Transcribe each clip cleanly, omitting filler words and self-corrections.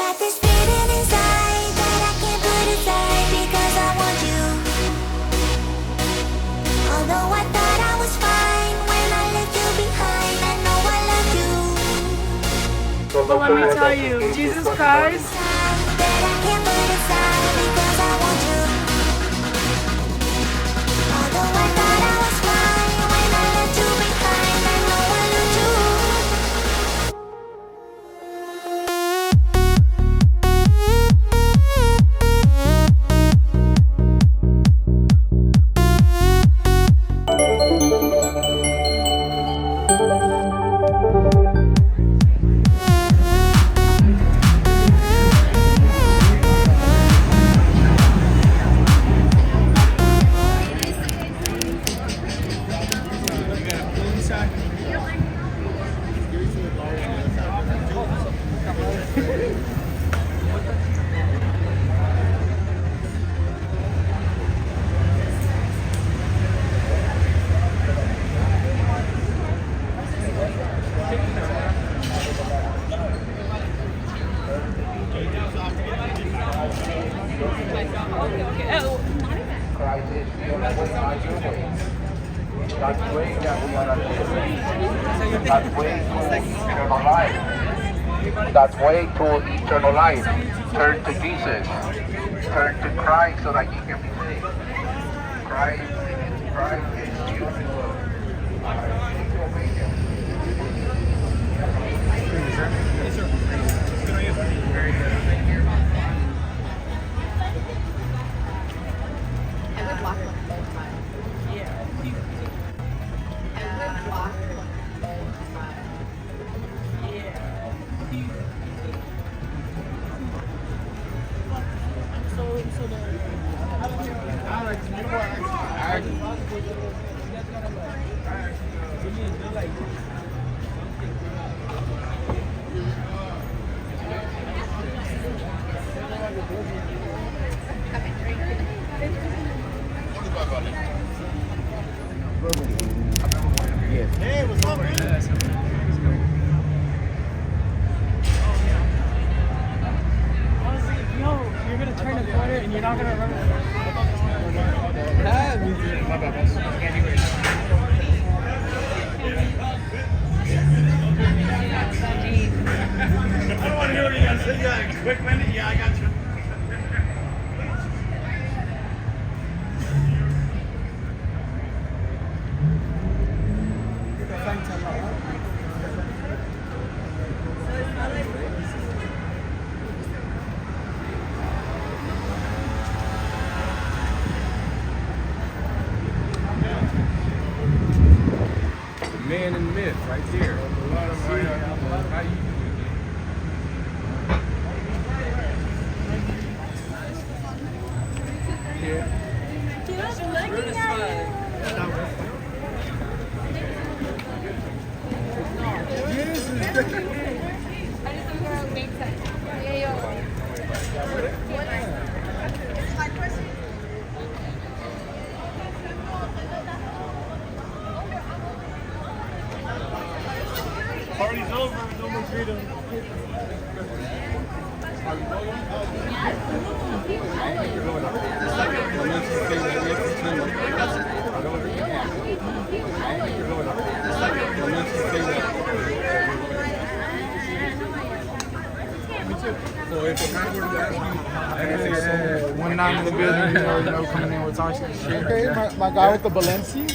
got this feeling inside that I can't put aside because I want you. Although I thought I was fine when I left you behind, I know I love you. But let me tell you, Jesus Christ. That I can't put aside because I want you. Although I thought I was fine when I left you behind, I know I love you. Christ is the only way, not your way. God's way that we are living. God's way to eternal life. God's way to eternal life. Turn to Jesus. Turn to Christ so that you can be saved. Christ is the only way. Hey, what's up, man? Yo, you're gonna turn a corner and you're not gonna remember. My bad, boss. Can't do it. I don't want to hear what you got to say. You got a quick minute? Yeah, I got you. Man and myth right there. How you doing? Party's over. No more freedom. So if the kind were to ask you, One night in the building, you already know, coming in with toxic shit. Okay, my guy with the Balenci.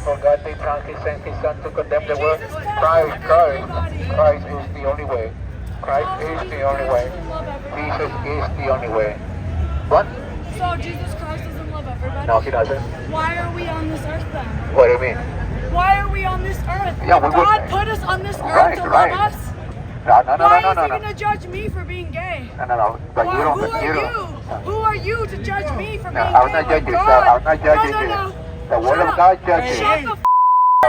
For God they found His sent His Son to condemn the world. Christ is the only way. Christ is the only way. Jesus is the only way. What? So Jesus Christ doesn't love everybody? No, He doesn't. Why are we on this earth then? What do you mean? Why are we on this earth? Yeah, we God would- put us on this earth Right, to right. love us? No, no, no, Why no, is no, he no, going to judge me for being gay? no. But Why, you don't. who are You you? don't. Who are you to judge me for No, being I'm gay? not judging you. God. I'm not judging no, you. no. The Word Shut of up. God judges. Shut the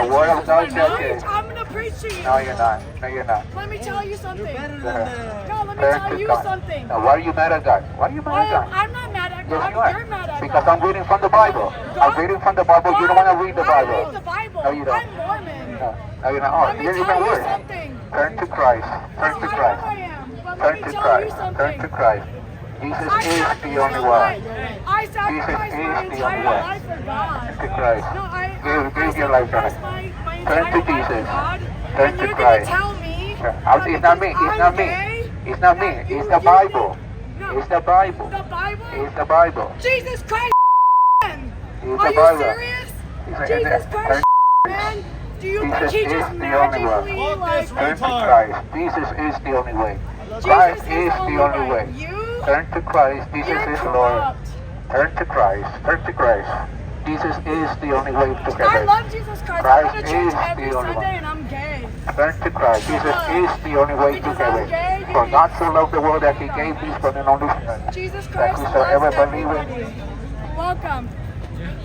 The The word of God No, says this. I'm gonna preach to you. No, you're not. No, you're not. Let me tell you something. Go ahead. No, let me Turn tell to you God. something. Now, why are you mad at God? Why are you mad at God? I'm not mad at Yes, God. you are. You're mad at Because God. I'm reading from the Bible. I'm reading from the Bible. You don't want to read the I Bible. read the Bible. No, you don't. I'm Mormon. No, no, you're not. Oh, Let me you're tell even you worse. something. Turn to Christ. Turn No, to I Christ. know I am. But let Turn me to tell you Christ. Turn something. to Christ. Jesus I is the sacrificed only my way. life. I Jesus sacrificed is my the only entire way. life for God. To Christ. No, I Give your life on it. sacrificed my Turn entire to life for Jesus. God. Turn And to you're gonna Christ. tell me It's that not me. because It's not I'm me. gay, It's not me. that It's you the Bible. think- No. It's the Bible. The Bible? It's the Bible. Jesus Christ, man. It's Are the you Bible. serious? It's Jesus Turn Christ, man. Do you think Jesus he is just the only way. magically like Turn to Christ. Jesus is the only way. Jesus Christ is is the the only only way? way. You? Turn to Christ. Jesus You're is Lord. corrupt. Turn to Christ. Turn to Christ. Jesus is the only way to I heaven. love Jesus Christ. I Christ go to is church the every only Sunday one. and I'm gay. Turn to Christ. Jesus is the only way to Because I'm heaven. gay, you For need God to so loved the world that He stop. gave His one and only Son. Jesus That Christ whosoever loves believeth. everybody. Welcome.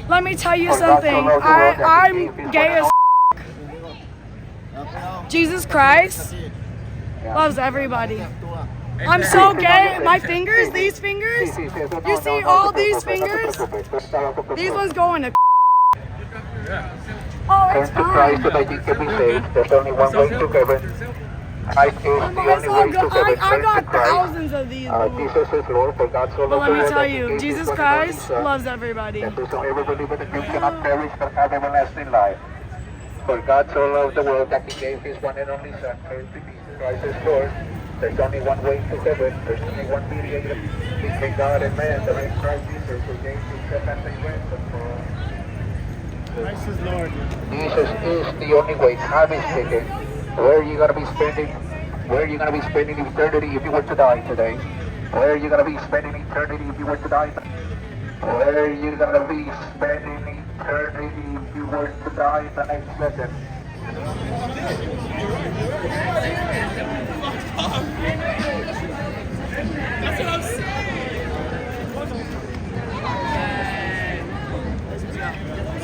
Let me tell you For God so something. loved the world that He I'm gave His gay one as and Jesus Christ Yeah. loves everybody. I'm so gay. My fingers, these fingers, you see all these fingers? These ones go into Oh, Turn it's to Christ so fine. that you can be saved. There's only one way to heaven. Christ is the only It's all way good. to heaven. I Turn to got Christ. thousands of these. But Jesus is Lord, for God so loved the let me world tell that He you, gave His Jesus one and only Christ Son. loves everybody. That whosoever believeth in Him cannot perish but have everlasting life. For God so loved the world that He gave His one and only Son. Turn to Jesus Christ is Lord. There's only one way to heaven. There's only one mediator between God and man. There is Christ Jesus who gave Himself as a ransom for all. Christ is Lord. Jesus is the only way. Time is ticking. Where are you gonna be spending? Where are you gonna be spending eternity if you were to die today? Where are you gonna be spending eternity if you were to die? Where are you gonna be spending eternity if you were to die the next second?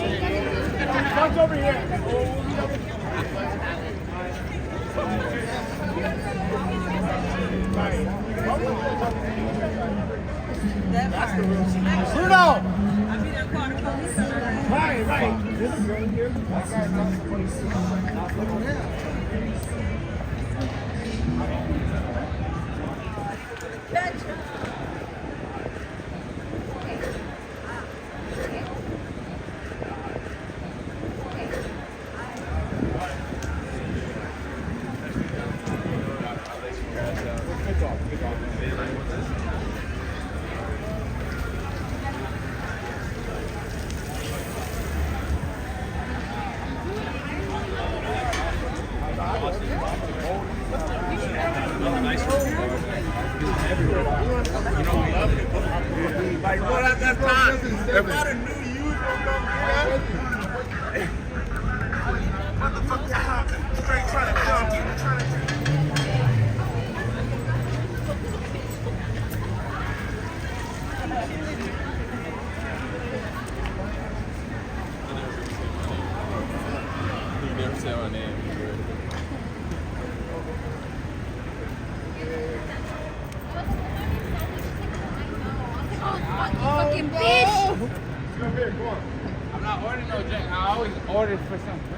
Watch over here. Bruno! Right, right. This is right here. Like, what at that time? If I'd have knew you was gonna come do that. What the fuck you straight trying to come? You never say my name. Fucking bitch! I'm not ordering no drink. I always order for something.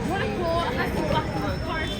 What a cool, I have to walk to the park.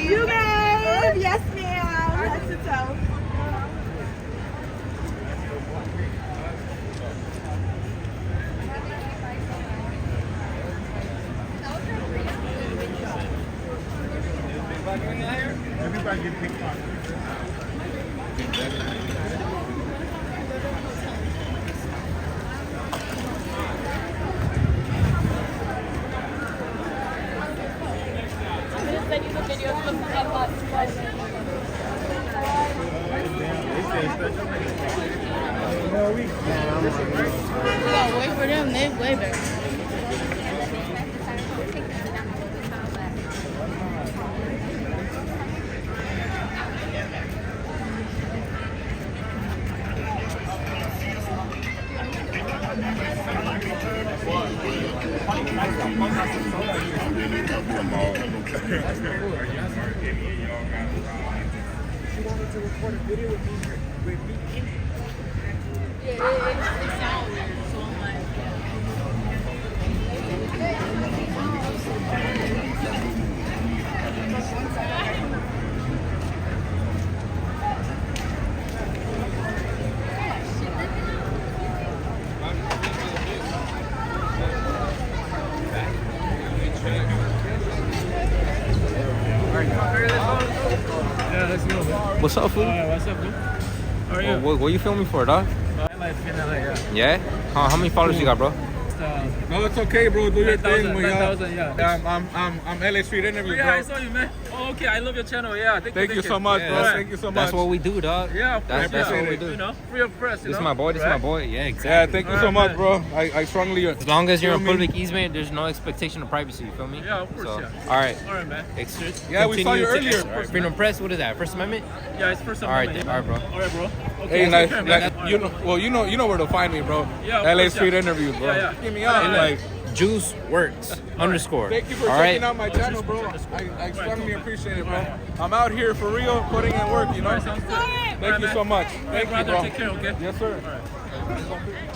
You guys! Yes, ma'am. Head to toe. Everybody get picked on. Wait for them, they're way better. What's up, fool? What's up, dude? How are you? What you filming for, dog? I like in LA, yeah. Yeah? How many followers you got, bro? No, it's okay, bro. Do your thing, 10,000, man. 10,000, yeah. I'm LA Street Interview, Yeah, bro. I saw you, man. Oh, okay, I love your channel, yeah. Thank you so much, Yeah, bro. that's- Thank you so much. That's what we do, dog. Yeah, of course, That's yeah. what we do. You know, free of press, you This is know? my boy, this is my Right? boy. Yeah, exactly. Yeah, thank you so Alright, much, man. bro. I strongly. As long as you're in Feel me? public easement, there's no expectation of privacy, you feel me? Yeah, of course, So, yeah. All right. All right, man. Yeah, we saw you Continue to- earlier. All right. Freedom Press, what is that? First Amendment? Yeah, it's first time. All right, all right, bro. All right, bro. Okay, Hey, like, take care, man. like you know, well, you know where to find me, bro. Yeah, of LA course, Street yeah. Interviews, bro. Yeah, yeah. Give me up, like. Juice Works underscore. Thank you for all checking right? out my channel, bro. I strongly appreciate it, bro. I'm out here for real, putting in work, you know. All right, sounds good. Thank you so much. Thank you, brother. bro. Take care, okay? Yes, sir. All right.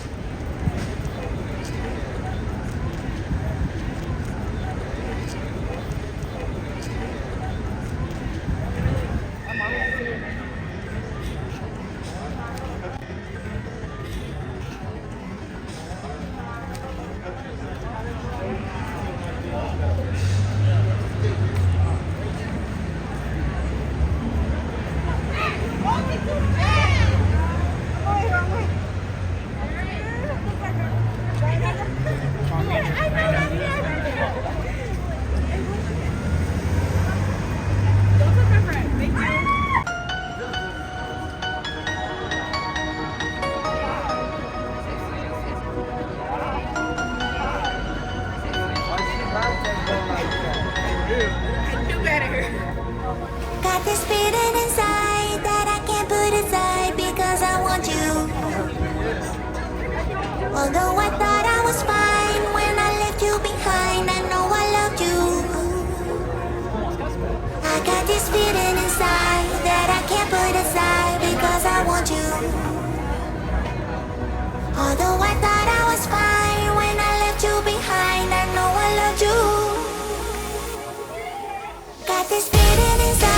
this feeling inside that I can't put aside because I want you. Although I thought I was fine when I left you behind, I know I loved you. I got this feeling inside that I can't put aside because I want you. Although I thought I was fine when I left you behind, I know I loved you. Got this feeling inside.